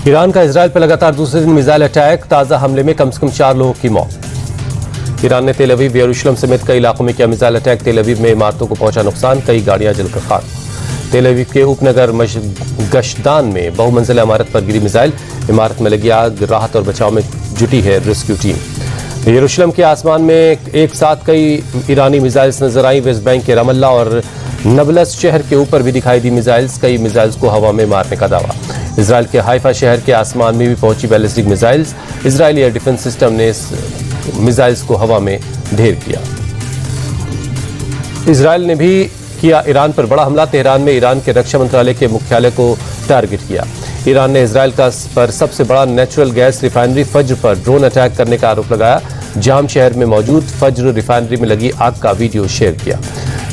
Iran का Israel पर लगातार दूसरे दिन मिसाइल अटैक। ताज़ा हमले में कम से कम 4 लोगों की मौत। ईरान ने तेल अवीव, यरूशलेम समेत कई इलाकों में किया मिसाइल अटैक। तेल अवीव में इमारतों को पहुंचा नुकसान, कई गाड़ियां जलकर खाक। तेल अवीव के उपनगर गशदान में बहुमंजिला इमारत पर गिरी मिसाइल। इमारत में लगी आग, राहत और बचाव में जुटी है रेस्क्यू टीम। यरूशलेम के आसमान में एक साथ कई ईरानी मिसाइल्स नजर आई। वेस्ट बैंक के रमल्ला और नबलस शहर के ऊपर भी दिखाई दी मिसाइल्स। कई मिसाइल्स को हवा में मारने का दावा। इजराइल के हाइफा शहर के आसमान में भी पहुंची ballistic missiles. Israeli air defence system ने इस मिसाइल्स को हवा में ढेर किया। इजराइल ने भी किया ईरान पर बड़ा हमला। तेहरान में ईरान के रक्षा मंत्रालय के मुख्यालय को टारगेट किया। ईरान ने इजराइल पर सबसे बड़ा नेचुरल गैस रिफाइनरी फज्र पर ड्रोन अटैक करने का आरोप लगाया। जाम शहर में मौजूद फज्र रिफाइनरी में लगी आग का वीडियो शेयर किया।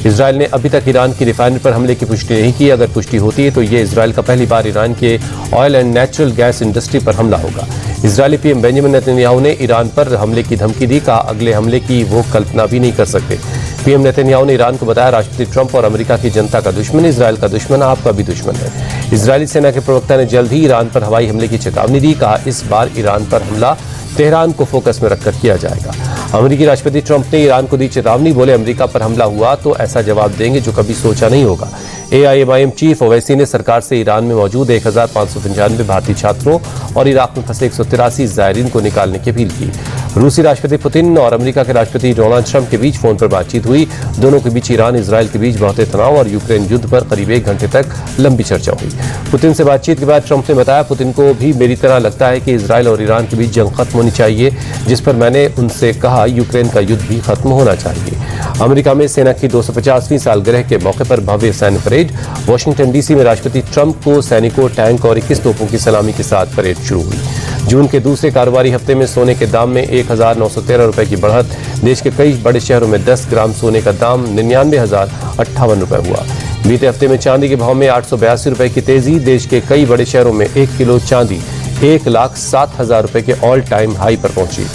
इजराइल ने अभी तक ईरान की रिफाइनरी पर हमले की पुष्टि नहीं की। अगर पुष्टि होती है तो ये इजराइल का पहली बार ईरान के oil and natural gas industry पर हमला होगा। इजरायली पीएम बेंजामिन नेतन्याहू ने ईरान पर हमले की धमकी दी। कहा, अगले हमले की वो कल्पना भी नहीं कर सकते। पीएम नेतन्याहू ने ईरान को बताया, राष्ट्रपति ट्रंप और अमेरिका की जनता का दुश्मन इजराइल का दुश्मन, आपका भी दुश्मन है। इजरायली सेना के प्रवक्ता ने जल्द ही ईरान पर हवाई हमले की चेतावनी दी। कहा, इस बार ईरान पर हमला तेहरान को फोकस में रखकर किया जाएगा। अमेरिकी राष्ट्रपति ट्रंप ने ईरान को दी चेतावनी। बोले, अमेरिका पर हमला हुआ तो ऐसा जवाब देंगे जो कभी सोचा नहीं होगा। AIMIM चीफ ओवैसी ने सरकार से ईरान में मौजूद 1595 भारतीय छात्रों और इराक में फंसे 183 ज़ायरीन को निकालने की अपील की। रूसी राष्ट्रपति पुतिन और अमेरिका के राष्ट्रपति डोनाल्ड ट्रंप के बीच फोन पर बातचीत हुई। दोनों के बीच ईरान इजराइल के बीच बढ़ते तनाव और यूक्रेन युद्ध पर करीब 1 घंटे तक लंबी चर्चा हुई। पुतिन से बातचीत के बाद ट्रंप ने बताया, पुतिन को भी मेरी तरह लगता है कि इजराइल और ईरान के बीच जंग खत्म होनी चाहिए, जिस पर मैंने उनसे कहा यूक्रेन का युद्ध भी खत्म होना चाहिए। अमेरिका में सेना की 250वीं सालगिरह के मौके पर भव्य सैन्य परेड। वाशिंगटन DC में राष्ट्रपति ट्रंप को सैनिकों, टैंक और 21 तोपों की सलामी के साथ परेड शुरू हुई। जून के दूसरे कारोबारी हफ्ते में सोने के दाम में 1913 रुपए की बढ़त। देश के कई बड़े शहरों में 10 ग्राम सोने का दाम 99,058 रुपए हुआ। बीते हफ्ते में चांदी के भाव में 882 रुपए की तेजी। देश के कई बड़े शहरों में 1 किलो चांदी 1,07,000 रुपए के ऑल टाइम हाई पर पहुंची।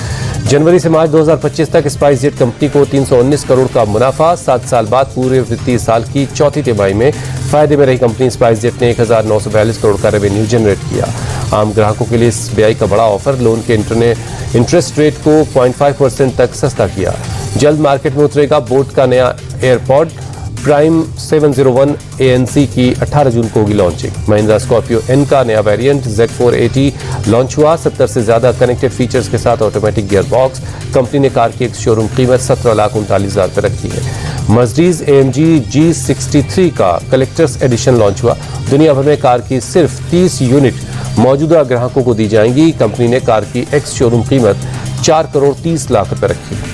जनवरी से मार्च 2025 तक स्पाइस जेट कंपनी को 319 करोड़ का मुनाफा। 7 साल बाद पूरे वित्तीय साल की चौथी तिमाही में फायदे में रही कंपनी स्पाइस जेट ने 1942 करोड़ का रेवेन्यू जनरेट किया। आम ग्राहकों के लिए SBI का बड़ा ऑफर। लोन के इंटरेस्ट रेट को 0.5% तक सस्ता किया। जल्द मार्केट में उतरेगा बोट का नया एयरपॉड प्राइम 701 ANC की 18 जून को होगी लॉन्चिंग। महिंद्रा स्कॉर्पियो N का नया वेरिएंट Z480 लॉन्च हुआ। 70 से ज्यादा कनेक्टेड फीचर्स के साथ ऑटोमेटिक गियर बॉक्स। कंपनी ने कार की एक शोरूम कीमत 17,39,000 पर रखी है। मर्सिडीज AMG G63 का कलेक्टर्स एडिशन लॉन्च हुआ। दुनिया भर में कार की सिर्फ 30 यूनिट मौजूदा ग्राहकों को दी जाएंगी। कंपनी ने कार की एक्स शोरूम कीमत 4 करोड़ 30 लाख रुपए रखी है।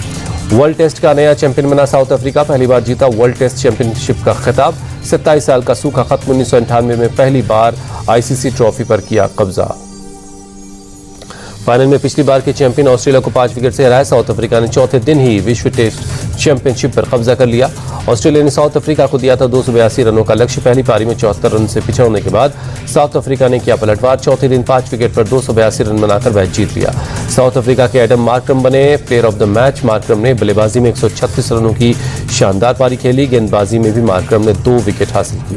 वर्ल्ड टेस्ट का नया चैंपियन बना साउथ अफ्रीका। पहली बार जीता वर्ल्ड टेस्ट चैंपियनशिप का खिताब। 27 साल का सूखा खत्म। 1998 में पहली बार ICC ट्रॉफी पर किया कब्जा। फाइनल में पिछली बार के चैंपियन ऑस्ट्रेलिया को 5 विकेट से हराया। साउथ अफ्रीका ने चौथे दिन ही विश्व टेस्ट चैंपियनशिप पर कब्जा कर लिया। ऑस्ट्रेलिया ने साउथ अफ्रीका को दिया था 282 रनों का लक्ष्य। पहली पारी में 74 रन से पिछड़ने के बाद साउथ अफ्रीका ने किया पलटवार। चौथे दिन 5 विकेट पर 282 रन बनाकर मैच जीत लिया। साउथ अफ्रीका के एडम मार्क्रम बने player of the match. Markram ने बल्लेबाजी में 136 रनों की शानदार पारी खेली। गेंदबाजी में भी मार्क्रम ने 2 विकेट हासिल किए।